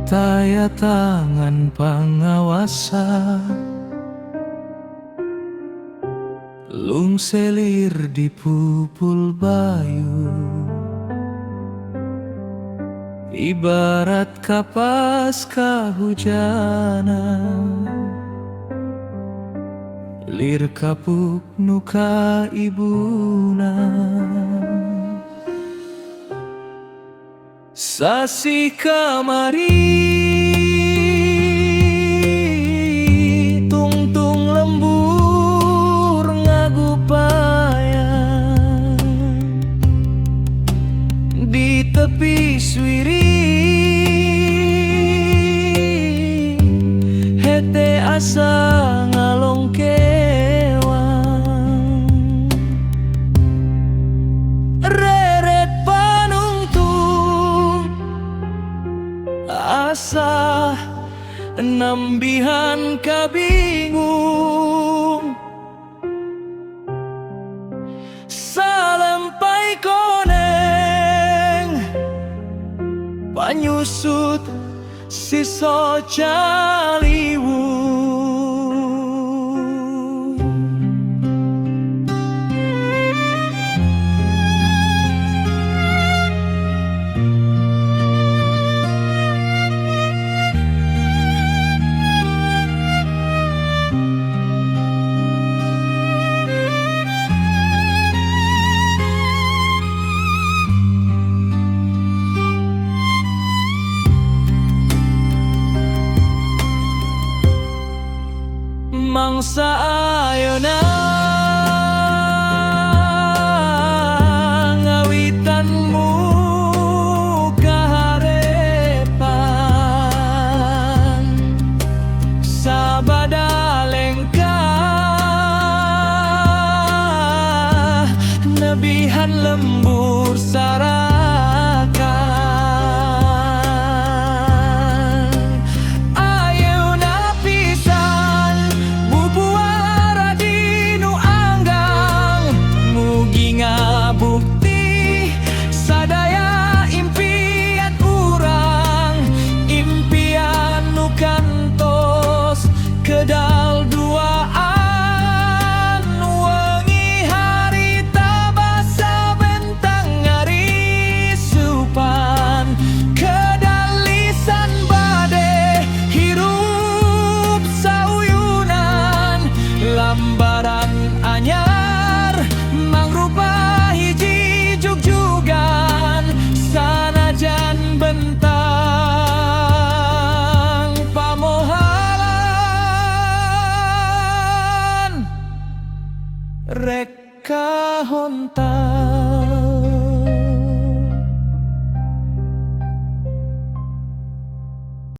Taya tangan pangawasa lung selir di pupul bayu, ibarat kapas kahujanan, lir kapuk nuka ibuna. Sasi kamari tungtung lembur ngagupayan di tepi suiri, hete asa ngalong kewang, reret panungtung asa nambihan kabingung, salampai koneng panyusut siso caliwung. Mangsa ayeuna ngawitanmu kaharepan, sabada lengkah nebihan lembur sarakan. Bukti sadaya impian urang, impian nu kantos kedal duaan, wengi harita basa bentang ngarisupan, kedalisan bade hirup sauyunan, lambaran anyar mangrupa sanajan bentang pamohalan rek kahontan.